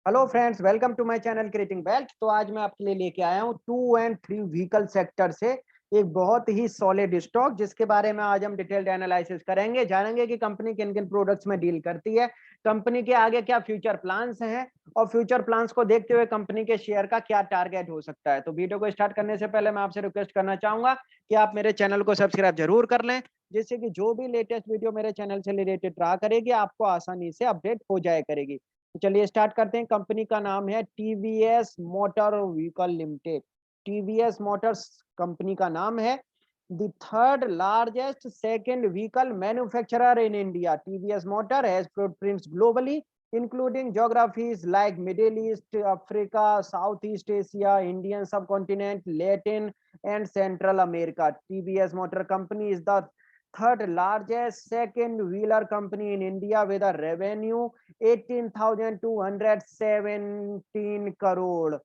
Hello friends, welcome to my channel creating wealth. तो आज मैं आपके लिए लेके आया हूँ 2 और 3 व्हीकल सेक्टर से एक बहुत ही सॉलिड स्टॉक, जिसके बारे में आज हम डिटेल्ड एनालिसिस करेंगे। जानेंगे कि कंपनी किन किन प्रोडक्ट्स में डील करती है, कंपनी के आगे क्या फ्यूचर प्लान्स हैं और फ्यूचर प्लान्स को देखते हुए कंपनी के शेयर का क्या टारगेट हो सकता है। तो वीडियो को स्टार्ट करने से पहले मैं आपसे रिक्वेस्ट करना चाहूंगा कि आप मेरे चैनल को सब्सक्राइब जरूर कर लें, जिससे कि जो भी लेटेस्ट वीडियो मेरे चैनल से रिलेटेड रहा करेगी आपको आसानी से अपडेट हो जाया करेगी। तो चलिए स्टार्ट करते हैं। कंपनी का नाम है TVS motor vehicle limited. TVS Motors company का नाम है। The third largest second vehicle manufacturer in India, TVS motor has footprints globally including geographies like Middle East, Africa, Southeast Asia, Indian subcontinent, Latin and Central America. TVS Motor Company is the third largest second wheeler company in India with a revenue 18,217 crore.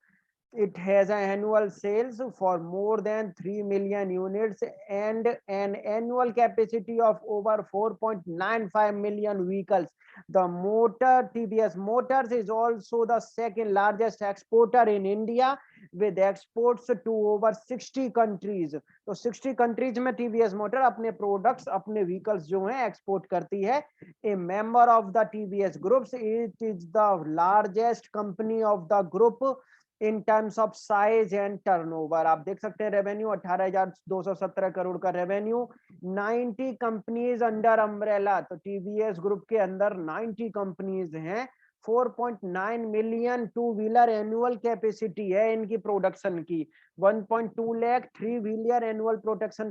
It has an annual sales for more than 3 million units and an annual capacity of over 4.95 million vehicles. The motor TVS Motors is also the second largest exporter in India with exports to over 60 countries. तो 60 countries में TVS motor अपने products, अपने vehicles जो हैं export करती है। ए member of the TVS groups, it is the largest company of the group in terms of size and turnover. आप देख सकते हैं रेवेन्यू 18,217 करोड़ का रेवेन्यू, 90 कंपनीज अंडर अम्ब्रेला। तो टीवीएस ग्रुप के अंदर 90 कंपनीज हैं। 4.9 million two wheeler annual capacity है इनकी प्रोडक्शन की। 1.2 lakh three wheeler annual production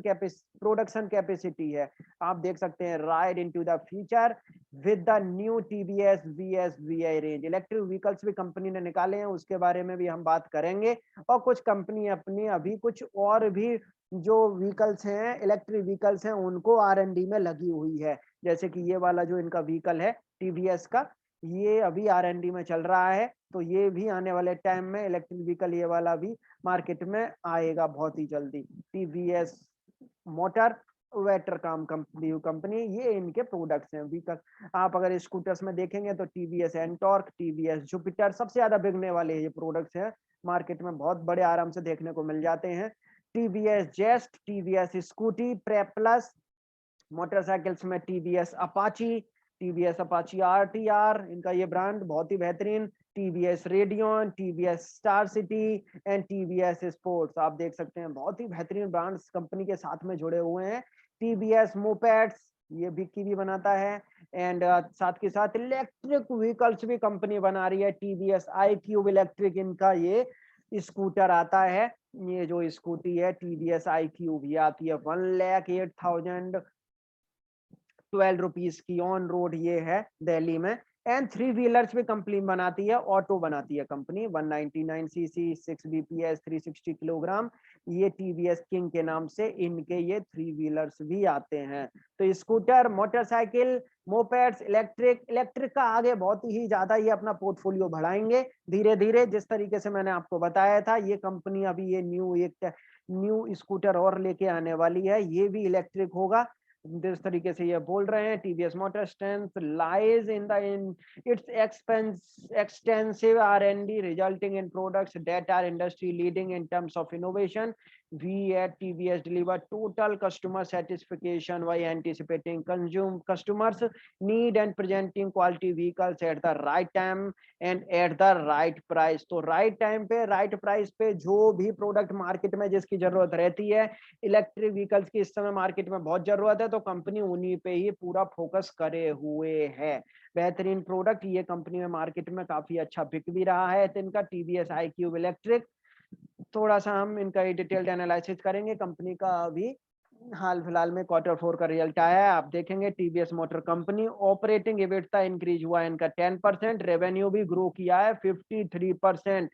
capacity है। आप देख सकते हैं ride into the future with the new TVS VS range. Electric vehicles भी कंपनी ने निकाले हैं, उसके बारे में भी हम बात करेंगे। और कुछ कंपनी अपनी अभी कुछ और भी जो व्हीकल्स हैं, इलेक्ट्रिक व्हीकल्स हैं, उनको आर&डी में लगी हुई है। जैसे कि ये वाला जो इनका व्हीकल है टीवीएस का, ये अभी आर&डी में चल रहा है। तो ये भी आने वाले टाइम में इलेक्ट्रिक व्हीकल ये वाला भी मार्केट में आएगा बहुत ही जल्दी। टीवीएस मोटर वेटर काम कंपनी ये इनके प्रोडक्ट्स हैं व्हीकल। आप अगर स्कूटर्स में देखेंगे तो टीवीएस एंटॉर्क, टीवीएस जुपिटर सबसे ज्यादा बिकने वाले ये प्रोडक्ट्स हैं। मार्केट में बहुत बड़े आराम से देखने को मिल जाते हैं। टीवीएस जेस्ट, टीवीएस स्कूटी, प्रेप प्लस। मोटरसाइकिल्स में TVS Apache, TVS Apache RTR, इनका ये ब्रांड बहुत ही बेहतरीन। TVS Radeon, TVS Star City and TVS Sports. आप देख सकते हैं बहुत ही बेहतरीन ब्रांड्स कंपनी के साथ में जुड़े हुए हैं। टीवीएस मोपेड्स, ये बिक्की भी बनाता है। एंड साथ के साथ इलेक्ट्रिक व्हीकल्स भी कंपनी बना रही है। टीवीएस आई क्यूब इलेक्ट्रिक, इनका ये स्कूटर आता है। ये जो स्कूटी है टीवीएस आई क्यूब, ये आती है 1,08,000 12 रुपीज की ऑन रोड, ये है दिल्ली में। एंड थ्री व्हीलर्स भी कंपनी बनाती है, ऑटो बनाती है कंपनी। 199 सीसी, 6 बीपीएस, 360 किलोग्राम, ये टीवीएस किंग के नाम से इनके ये थ्री व्हीलर्स भी आते हैं। तो स्कूटर, मोटरसाइकिल, मोपेड्स, इलेक्ट्रिक का आगे बहुत ही ज्यादा ये अपना पोर्टफोलियो बढ़ाएंगे धीरे धीरे। जिस तरीके से मैंने आपको बताया था, ये कंपनी अभी ये न्यू स्कूटर और लेके आने वाली है, ये भी इलेक्ट्रिक होगा। जिस तरीके से ये बोल रहे हैं, TVS motor strength lies in its extensive R&D resulting in products that our industry leading in terms of innovation. We at TVS deliver total customer satisfaction by anticipating consume customers need and presenting quality vehicles at the right time and at the right price। तो right time पे right price पे जो भी product market में जिसकी जरूरत रहती है, इलेक्ट्रिक व्हीकल्स की इस समय मार्केट में बहुत जरूरत है, तो कंपनी उन्हीं पे ही पूरा फोकस करे हुए है। बेहतरीन प्रोडक्ट ये कंपनी में मार्केट में काफी अच्छा बिक भी रहा है। तो इनका टीवीएस आई क्यूब इलेक्ट्रिक, थोड़ा सा हम इनका डिटेल्ड एनालिसिस करेंगे। कंपनी का अभी हाल फिलहाल में Q4 का रिजल्ट आया है, आप देखेंगे। TVS motor company operating EBITDA increase हुआ है इनका 10%, रेवेन्यू भी ग्रो किया है 53%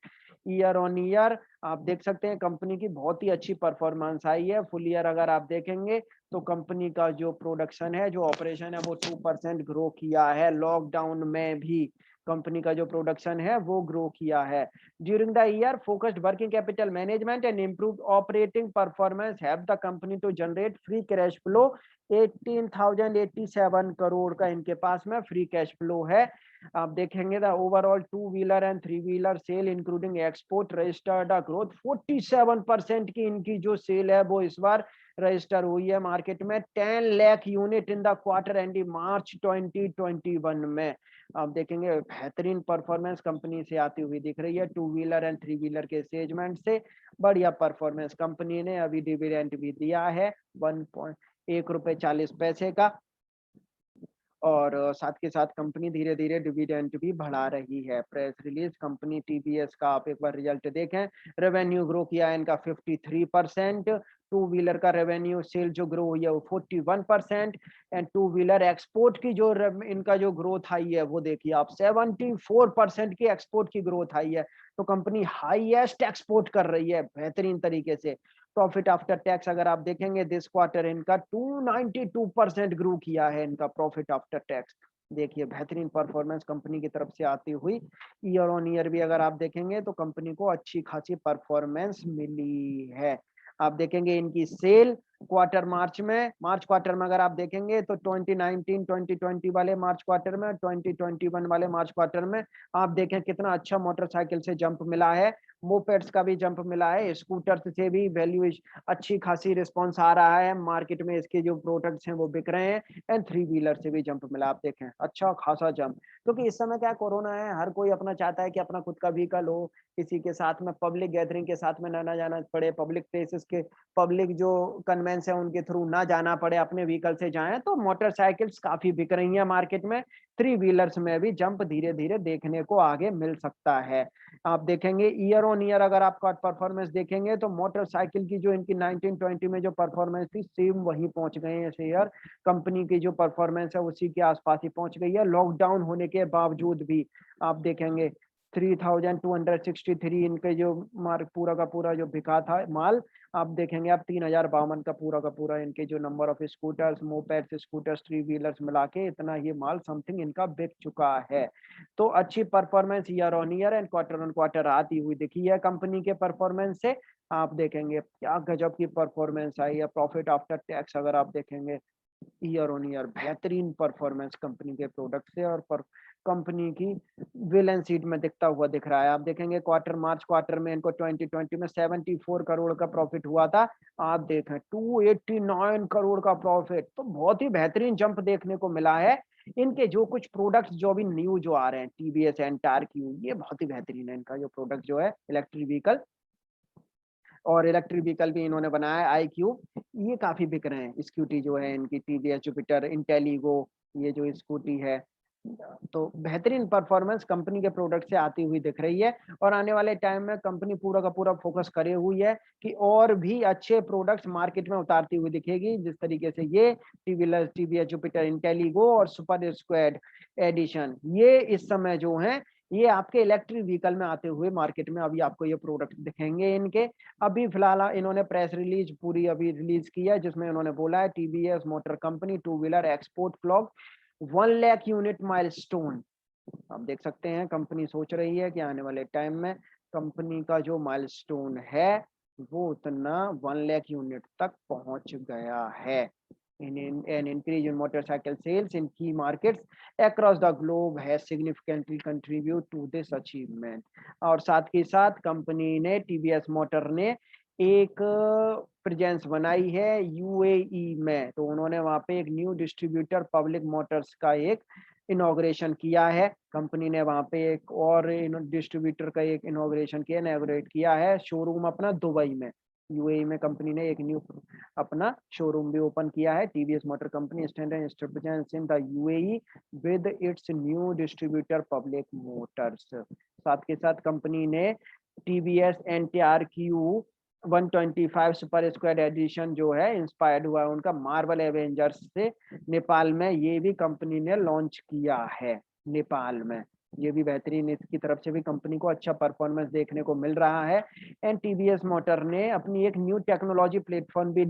ईयर ऑन ईयर। आप देख सकते हैं कंपनी की बहुत ही अच्छी परफॉर्मेंस आई है। फुल ईयर अगर आप देखेंगे तो कंपनी का जो प्रोडक्शन है, जो ऑपरेशन है, वो 2% ग्रो किया है लॉकडाउन में भी। कंपनी का जो प्रोडक्शन है वो ग्रो किया है। During the year focused working capital management and improved operating performance have the company to generate free cash flow 18,087 crore का इनके पास में फ्री कैश फ्लो है। आप देखेंगे the overall two wheeler and three wheeler sale including export registered a growth 47% की इनकी जो cell है वो इस बार रजिस्टर हुई है मार्केट में। 10 lakh unit in the quarter ending मार्च 2021 में। आप देखेंगे बेहतरीन परफॉर्मेंस कंपनी से आती हुई दिख रही है to wheeler and three wheeler के सेगमेंट से। बढ़िया परफॉर्मेंस कंपनी ने अभी डिविडेंड भी दिया है 1.1 रुपए 40 पैसे का। और साथ के साथ कंपनी धीरे धीरे डिविडेंड भी बढ़ा रही है। प्रेस रिलीज कंपनी टीवीएस का आप एक बार रिजल्ट देखें। रेवेन्यू ग्रो किया है इनका 53%। टू व्हीलर का रेवेन्यू सेल जो ग्रो हुई है वो 41%। एंड टू व्हीलर एक्सपोर्ट की जो इनका जो ग्रोथ आई है वो देखिए आप 74% की एक्सपोर्ट की ग्रोथ आई है। तो कंपनी हाईएस्ट एक्सपोर्ट कर रही है बेहतरीन तरीके से। प्रॉफिट आफ्टर टैक्स अगर आप देखेंगे दिस क्वार्टर इनका 292% ग्रो किया है इनका प्रॉफिट आफ्टर टैक्स। देखिए बेहतरीन परफॉर्मेंस कंपनी की तरफ से आती हुई। ईयर ऑन ईयर भी अगर आप देखेंगे तो कंपनी को अच्छी खासी परफॉर्मेंस मिली है। आप देखेंगे इनकी सेल मार्च क्वार्टर में अगर आप देखेंगे तो 2019 2020 वाले मार्च क्वार्टर में 2021 वाले मार्च क्वार्टर में आप देखें कितना अच्छा मोटरसाइकिल से जंप मिला है। मोपेड्स का भी जंप मिला है। स्कूटर से भी वैल्यू अच्छी खासी रिस्पॉन्स आ रहा है मार्केट में। इसके जो प्रोडक्ट्स हैं वो बिक रहे हैं। एंड थ्री व्हीलर से भी जंप मिला आप देखें अच्छा खासा जंप। क्योंकि इस समय क्या कोरोना है हर कोई अपना चाहता है कि अपना खुद का व्हीकल हो। किसी के साथ में पब्लिक गैदरिंग के साथ में ना जाना पड़े। पब्लिक प्लेसेस के पब्लिक जो कन्वेंस है उनके थ्रू ना जाना पड़े अपने व्हीकल से जाएं। तो मोटरसाइकिल्स काफी बिक रही हैं मार्केट में। थ्री व्हीलर्स में भी जंप धीरे धीरे देखने को आगे मिल सकता है। आप देखेंगे ईयर ऑन ईयर अगर आप परफॉर्मेंस देखेंगे तो मोटरसाइकिल की जो इनकी 1920 में जो परफॉर्मेंस थी सेम वही पहुंच गए हैं शेयर। कंपनी की जो परफॉर्मेंस है उसी के आसपास ही पहुंच गई है लॉकडाउन होने के बावजूद भी। आप देखेंगे 3263 इनके जो मार्क पूरा का पूरा जो बिका था माल। आप देखेंगे आप 3052 का पूरा इनके जो number of scooters mopeds scooters three wheelers मिला के इतना ये माल समथिंग इनका बिक चुका है। तो अच्छी performance year on year and quarter on quarter आती हुई दिखी है कंपनी के परफॉर्मेंस से। आप देखेंगे क्या गजब की परफॉर्मेंस आई है। प्रॉफिट आफ्टर टैक्स अगर आप देखेंगे ईयर ऑन ईयर बेहतरीन परफॉर्मेंस कंपनी के प्रोडक्ट से और कंपनी की बैलेंस शीट में दिखता हुआ दिख रहा है। आप देखेंगे मार्च क्वार्टर में इनको 2020 में 74 करोड़ का प्रॉफिट हुआ था। आप देखें 289 करोड़ का प्रॉफिट। तो बहुत ही बेहतरीन जंप देखने को मिला है। इनके जो कुछ प्रोडक्ट्स जो भी न्यू जो आ रहे हैं टीवीएस एंटायर क्यू ये बहुत ही बेहतरीन है। इनका जो प्रोडक्ट जो है इलेक्ट्रिक व्हीकल और इलेक्ट्रिक व्हीकल भी इन्होंने बनाया है आई क्यू। ये काफी बिक रहे हैं। स्कूटी जो है इनकी टीवीएस जुपिटर इंटेलिगो ये जो स्कूटी है। तो बेहतरीन परफॉर्मेंस कंपनी के प्रोडक्ट से आती हुई दिख रही है। और आने वाले टाइम में कंपनी पूरा का पूरा फोकस करे हुई है कि और भी अच्छे प्रोडक्ट्स मार्केट में उतारती हुई दिखेगी। जिस तरीके से ये टीवीएस जुपिटर इंटेलिगो और सुपर स्क्वाड एडिशन ये इस समय जो है ये आपके इलेक्ट्रिक व्हीकल में आते हुए मार्केट में अभी आपको ये प्रोडक्ट दिखेंगे इनके। अभी फिलहाल इन्होंने प्रेस रिलीज पूरी अभी रिलीज किया है जिसमें इन्होंने बोला है TVS motor company two wheeler export clock 1 lakh unit milestone. आप देख सकते हैं कंपनी सोच रही है कि आने वाले टाइम में कंपनी का जो माइलस्टोन है वो उतना 1 लाख यूनिट तक पहुंच गया है। An increase in motorcycle sales in key markets across the globe has significantly contributed to this achievement। और साथ के साथ कंपनी ने टीवीएस मोटर ने एक प्रेजेंस बनाई है यूएई में। तो उन्होंने वहां पे एक न्यू डिस्ट्रीब्यूटर पब्लिक मोटर्स का एक इनॉग्रेशन किया है। कंपनी ने वहां पे एक और डिस्ट्रीब्यूटर का एक इनॉग्रेट किया है शोरूम अपना दुबई में। यूएई में कंपनी ने एक न्यू अपना शोरूम भी ओपन किया है। TVS motor company standard in the UAE with its new distributor public motors. साथ के साथ कंपनी ने TVS Ntorq 125 super squad edition जो है इंस्पायर्ड हुआ है उनका मार्वल एवेंजर्स से। नेपाल में ये भी कंपनी ने लॉन्च किया है नेपाल में। ये भी बेहतरीन इसकी तरफ से भी कंपनी को अच्छा परफॉर्मेंस देखने को मिल रहा है। एंड टीवीएस मोटर ने अपनी एक न्यू टेक्नोलॉजी प्लेटफॉर्म भी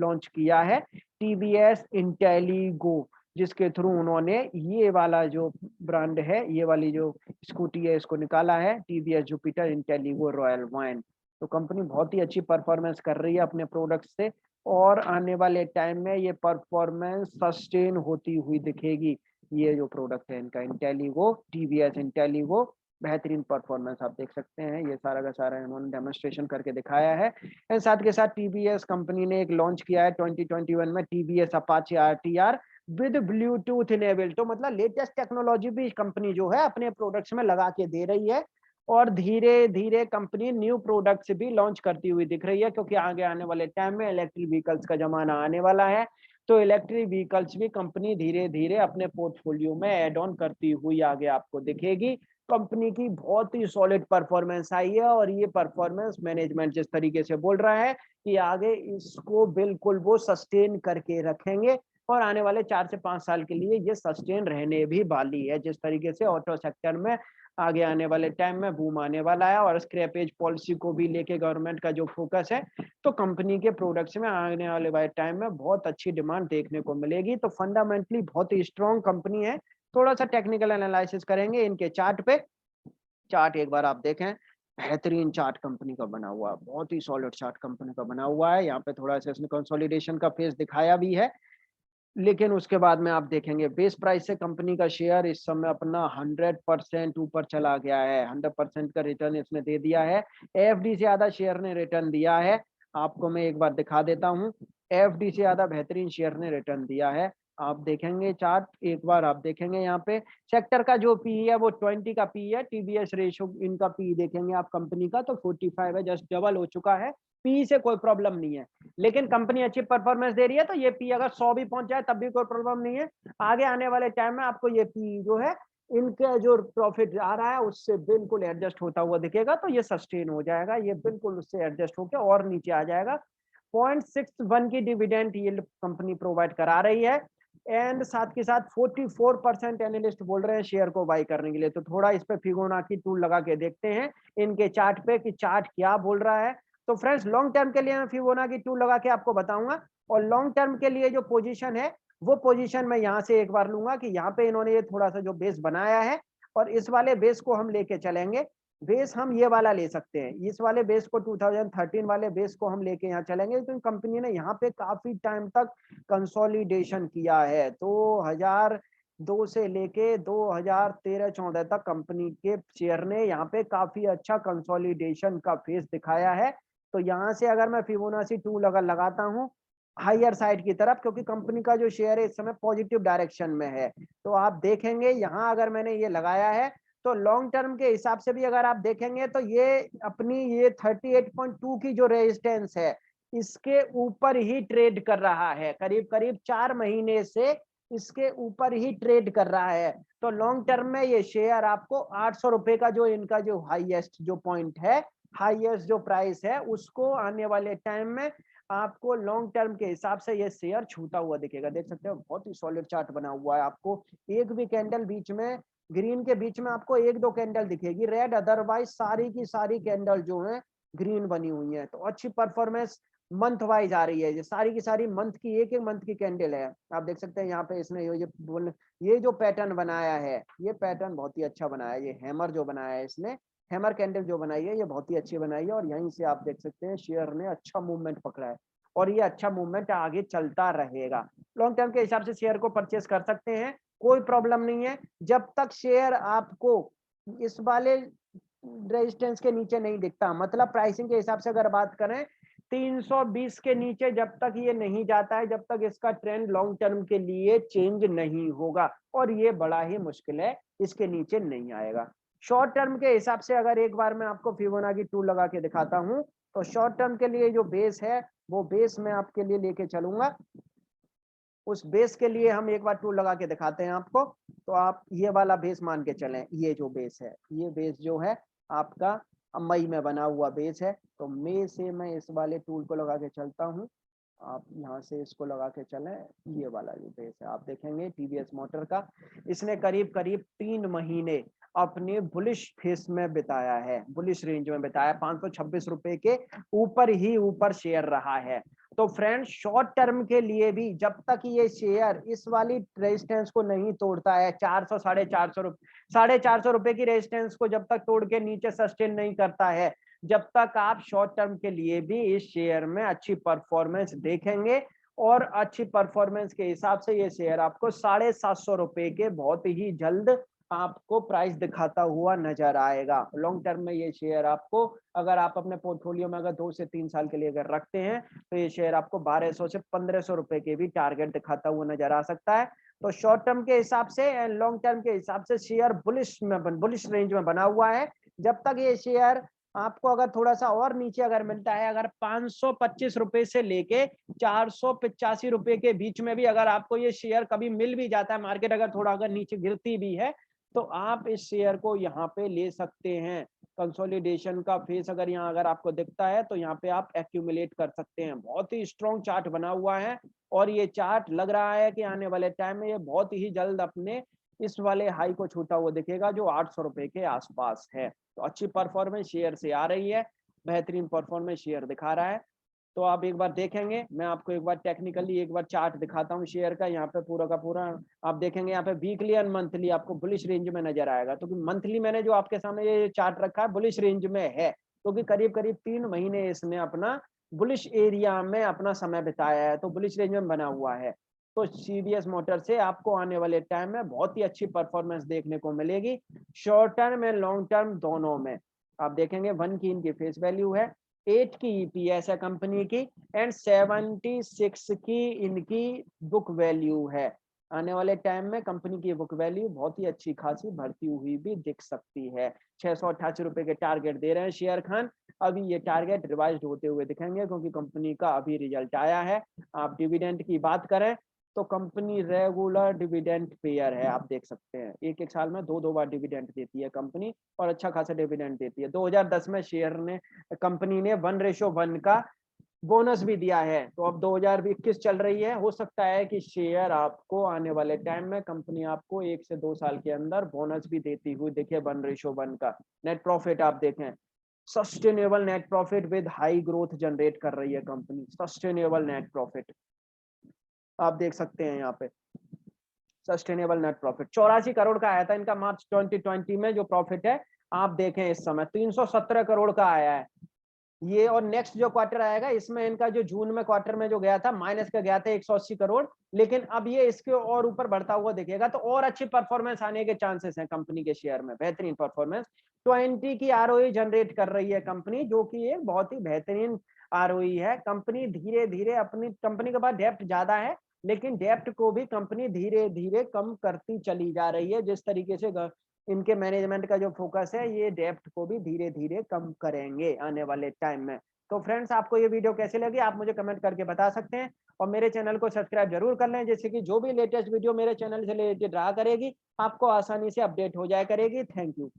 लॉन्च किया है टीवीएस इंटेलिगो जिसके थ्रू उन्होंने ये वाला जो ब्रांड है, ये वाली जो स्कूटी है, इसको निकाला है, TVS Jupiter Intelligo royal wine. तो कंपनी बहुत ही अच्छी परफॉर्मेंस कर रही है अपने प्रोडक्ट से, और आने वाले टाइम में ये परफॉर्मेंस सस्टेन होती हुई दिखेगी। ये जो प्रोडक्ट है इनका इंटेलिगो, टीवीएस इंटेलिगो, बेहतरीन परफॉर्मेंस आप देख सकते हैं। ये सारा का सारा इन्होंने डेमोन्स्ट्रेशन करके दिखाया है। एंड साथ के साथ टीवीएस कंपनी ने एक लॉन्च किया है 2021 में, TVS Apache RTR with Bluetooth enable. तो मतलब लेटेस्ट टेक्नोलॉजी भी कंपनी जो है अपने प्रोडक्ट्स में लगा के दे रही है, और धीरे धीरे कंपनी न्यू प्रोडक्ट्स भी लॉन्च करती हुई दिख रही है, क्योंकि आगे आने वाले टाइम में इलेक्ट्रिक व्हीकल्स का जमाना आने वाला है। तो इलेक्ट्रिक व्हीकल्स भी कंपनी धीरे धीरे अपने पोर्टफोलियो में एड ऑन करती हुई आगे आपको दिखेगी। कंपनी की बहुत ही सॉलिड परफॉर्मेंस आई है, और ये परफॉर्मेंस मैनेजमेंट जिस तरीके से बोल रहा है कि आगे इसको बिल्कुल वो सस्टेन करके रखेंगे, और आने वाले 4 से 5 साल के लिए ये सस्टेन रहने भी वाली है। जिस तरीके से ऑटो सेक्टर में आगे आने वाले टाइम में बूम आने वाला है, और स्क्रैपेज पॉलिसी को भी लेके गवर्नमेंट का जो फोकस है, तो कंपनी के प्रोडक्ट्स में आने वाले टाइम में बहुत अच्छी डिमांड देखने को मिलेगी। तो फंडामेंटली बहुत ही स्ट्रॉन्ग कंपनी है। थोड़ा सा टेक्निकल एनालिसिस करेंगे इनके चार्ट पे। चार्ट एक बार आप देखें, बेहतरीन चार्ट कंपनी का बना हुआ है, बहुत ही सॉलिड चार्ट कंपनी का बना हुआ है। यहाँ पे थोड़ा सा इसने कंसोलिडेशन का फेज दिखाया भी है, लेकिन उसके बाद में आप देखेंगे बेस प्राइस से कंपनी का शेयर इस समय अपना 100% ऊपर चला गया है। 100% का रिटर्न इसने दे दिया है। एफडी से ज्यादा शेयर ने रिटर्न दिया है। आपको मैं एक बार दिखा देता हूँ, एफडी से ज्यादा बेहतरीन शेयर ने रिटर्न दिया है। आप देखेंगे चार्ट एक बार, आप देखेंगे यहाँ पे सेक्टर का जो पी है वो 20 का पी है। टीबीएस रेशो इनका पी देखेंगे आप कंपनी का, तो 45 है, जस्ट डबल हो चुका है। पी से कोई प्रॉब्लम नहीं है, लेकिन कंपनी अच्छी परफॉर्मेंस दे रही है, तो ये पी अगर 100 भी पहुंच जाए तब भी कोई प्रॉब्लम नहीं है। आगे आने वाले टाइम में आपको ये पी जो है इनका जो प्रॉफिट आ रहा है उससे बिल्कुल एडजस्ट होता हुआ दिखेगा, तो ये सस्टेन हो जाएगा, ये बिल्कुल उससे एडजस्ट होकर और नीचे आ जाएगा। 0.61 की डिविडेंड यील्ड कंपनी प्रोवाइड करा रही है, एंड साथ के साथ 44% एनालिस्ट बोल रहे हैं शेयर को बाई करने के लिए। तो थोड़ा इस पे फिबोनाची टूल लगा के देखते हैं इनके चार्ट पे कि चार्ट क्या बोल रहा है। तो फ्रेंड्स लॉन्ग टर्म के लिए मैं फिबोनाची टूल लगा के आपको बताऊंगा, और लॉन्ग टर्म के लिए जो पोजीशन है वो पोजीशन मैं यहाँ से एक बार लूंगा कि यहाँ पे इन्होंने ये थोड़ा सा जो बेस बनाया है, और इस वाले बेस को हम लेके चलेंगे। बेस हम ये वाला ले सकते हैं, इस वाले बेस को 2013 वाले बेस को हम लेके यहाँ चलेंगे। तो कंपनी ने यहाँ पे काफी टाइम तक कंसोलिडेशन किया है। 2002 से लेके 2013-14 तक कंपनी के शेयर ने यहाँ पे काफी अच्छा कंसोलिडेशन का फेस दिखाया है। तो यहाँ से अगर मैं फिबोनाची 2 अगर लगाता हूँ हायर साइड की तरफ, क्योंकि कंपनी का जो शेयर है इस समय पॉजिटिव डायरेक्शन में है, तो आप देखेंगे यहाँ अगर मैंने ये लगाया है, तो लॉन्ग टर्म के हिसाब से भी अगर आप देखेंगे तो ये अपनी ये 38.2 की जो रेजिस्टेंस है इसके ऊपर ही ट्रेड कर रहा है, करीब करीब 4 महीने से इसके ऊपर ही ट्रेड कर रहा है। तो लॉन्ग टर्म में ये शेयर आपको 800 रुपए का जो इनका जो हाईएस्ट जो पॉइंट है, हाईएस्ट जो प्राइस है, उसको आने वाले टाइम में आपको लॉन्ग टर्म के हिसाब से ये शेयर छूता हुआ दिखेगा। देख सकते हो बहुत ही सॉलिड चार्ट बना हुआ है। आपको एक भी कैंडल बीच में ग्रीन के बीच में आपको एक दो कैंडल दिखेगी रेड, अदरवाइज सारी की सारी कैंडल जो है ग्रीन बनी हुई है। तो अच्छी परफॉर्मेंस मंथ वाइज आ रही है, ये सारी की सारी मंथ की एक एक मंथ की कैंडल है। आप देख सकते हैं यहाँ पे इसने ये जो पैटर्न बनाया है, ये पैटर्न बहुत ही अच्छा बनाया है। ये हैमर जो बनाया है इसने, हैमर कैंडल जो बनाई है ये बहुत ही अच्छी बनाई है, और यहीं से आप देख सकते हैं शेयर ने अच्छा मूवमेंट पकड़ा है, और ये अच्छा मूवमेंट आगे चलता रहेगा। लॉन्ग टर्म के हिसाब से शेयर को परचेस कर सकते हैं, कोई प्रॉब्लम नहीं है, जब तक शेयर आपको इस वाले रेजिस्टेंस के नीचे नहीं दिखता। मतलब प्राइसिंग के हिसाब से अगर बात करें 320 के नीचे जब तक ये नहीं जाता है, जब तक इसका ट्रेंड लॉन्ग टर्म के लिए चेंज नहीं होगा, और ये बड़ा ही मुश्किल है इसके नीचे नहीं आएगा। शॉर्ट टर्म के हिसाब से अगर एक बार मैं आपको फिबोनाची टूल लगा के दिखाता हूं, तो शॉर्ट टर्म के लिए जो बेस है वो बेस मैं आपके लिए लेके चलूंगा। उस बेस के लिए हम एक बार टूल लगा के दिखाते हैं आपको। तो आप ये वाला बेस मान के चलें, ये जो बेस है, ये बेस जो है आपका मई में बना हुआ बेस है। तो मई से मैं इस वाले टूल को लगा के चलता हूँ, आप यहाँ से इसको लगा के चलें। ये वाला जो बेस है आप देखेंगे टीवीएस मोटर का, इसने करीब करीब 3 महीने अपने बुलिश फेस में बिताया है, बुलिश रेंज में बिताया, 526 रुपए के ऊपर ही ऊपर शेयर रहा है। तो फ्रेंड्स शॉर्ट टर्म के लिए भी जब तक ये शेयर इस वाली रेजिस्टेंस को नहीं तोड़ता है, 400 450 रुपए की रेजिस्टेंस को जब तक तोड़ के नीचे सस्टेन नहीं करता है, जब तक आप शॉर्ट टर्म के लिए भी इस शेयर में अच्छी परफॉर्मेंस देखेंगे। और अच्छी परफॉर्मेंस के हिसाब से ये शेयर आपको 750 रुपए के बहुत ही जल्द आपको प्राइस दिखाता हुआ नजर आएगा। लॉन्ग टर्म में ये शेयर आपको, अगर आप अपने पोर्टफोलियो में अगर 2 से 3 साल के लिए अगर रखते हैं, तो ये शेयर आपको 1200 से 1500 रुपए के भी टारगेट दिखाता हुआ नजर आ सकता है। तो शॉर्ट टर्म के हिसाब से एंड लॉन्ग टर्म के हिसाब से शेयर बुलिश रेंज में बना हुआ है। जब तक ये शेयर आपको अगर थोड़ा सा और नीचे अगर मिलता है, अगर 525 रुपए से लेके 485 रुपए के बीच में भी अगर आपको ये शेयर कभी मिल भी जाता है, मार्केट अगर थोड़ा अगर नीचे गिरती भी है, तो आप इस शेयर को यहाँ पे ले सकते हैं। कंसोलिडेशन का फेस अगर यहाँ अगर आपको दिखता है, तो यहाँ पे आप एक्यूमुलेट कर सकते हैं। बहुत ही स्ट्रॉन्ग चार्ट बना हुआ है और ये चार्ट लग रहा है कि आने वाले टाइम में ये बहुत ही जल्द अपने इस वाले हाई को छूता हुआ दिखेगा, जो 800 रुपए के आसपास है। तो अच्छी परफॉर्मेंस शेयर से आ रही है, बेहतरीन परफॉर्मेंस शेयर दिखा रहा है। तो आप एक बार देखेंगे, मैं आपको एक बार टेक्निकली एक बार चार्ट दिखाता हूँ शेयर का। यहाँ पे पूरा का पूरा आप देखेंगे, यहाँ पे वीकली एंड मंथली आपको बुलिश रेंज में नजर आएगा। तो मंथली मैंने जो आपके सामने ये चार्ट रखा है बुलिश रेंज में है, क्योंकि करीब करीब 3 महीने इसने अपना बुलिश एरिया में अपना समय बिताया है, तो बुलिश रेंज में बना हुआ है। तो सीबीएस मोटर से आपको आने वाले टाइम में बहुत ही अच्छी परफॉर्मेंस देखने को मिलेगी, short term and long term दोनों में। आप देखेंगे 1 की इनकी फेस वैल्यू है, 8 की ईपीएस है कंपनी की, एंड 76 की इनकी बुक वैल्यू है। आने वाले टाइम में कंपनी की बुक वैल्यू बहुत ही अच्छी खासी बढ़ती हुई भी दिख सकती है। 688 रुपए के टारगेट दे रहे हैं शेयर खान। अभी ये टारगेट रिवाइज होते हुए दिखेंगे, क्योंकि कंपनी का अभी रिजल्ट आया है। आप डिविडेंड की बात करें तो कंपनी रेगुलर डिविडेंड पेयर है, आप देख सकते हैं एक एक साल में 2-2 बार डिविडेंड देती है कंपनी, और अच्छा खासा डिविडेंड देती है। 2010 में शेयर ने कंपनी ने 1:1 का बोनस भी दिया है। तो अब 2021 चल रही है, हो सकता है कि शेयर आपको आने वाले टाइम में कंपनी आपको 1 से 2 साल के अंदर बोनस भी देती हुई देखिए। 1:1 का नेट प्रॉफिट आप देखें, sustainable net profit with high growth generate कर रही है कंपनी। सस्टेनेबल नेट प्रॉफिट आप देख सकते हैं यहाँ पे, सस्टेनेबल नेट प्रॉफिट 84 करोड़ का आया था इनका मार्च 2020 में। जो प्रॉफिट है आप देखें इस समय 317 करोड़ का आया है ये। और नेक्स्ट जो क्वार्टर आएगा इसमें इनका जो जून में क्वार्टर में जो गया था माइनस का गया था 180 करोड़, लेकिन अब ये इसके और ऊपर बढ़ता हुआ दिखेगा। तो और अच्छी परफॉर्मेंस आने के चांसेस हैं कंपनी के शेयर में, बेहतरीन परफॉर्मेंस। 20 की आरओई जनरेट कर रही है कंपनी, जो कि एक बहुत ही बेहतरीन आरओई है। कंपनी धीरे धीरे अपनी, कंपनी के पास डेप्ट ज्यादा है, लेकिन डेप्ट को भी कंपनी धीरे धीरे कम करती चली जा रही है। जिस तरीके से इनके मैनेजमेंट का जो फोकस है, ये डेप्ट को भी धीरे धीरे कम करेंगे आने वाले टाइम में। तो फ्रेंड्स आपको ये वीडियो कैसी लगी आप मुझे कमेंट करके बता सकते हैं, और मेरे चैनल को सब्सक्राइब जरूर कर लें, जैसे कि जो भी लेटेस्ट वीडियो मेरे चैनल से रिलेटेड रहा करेगी आपको आसानी से अपडेट हो जाया करेगी। Thank you.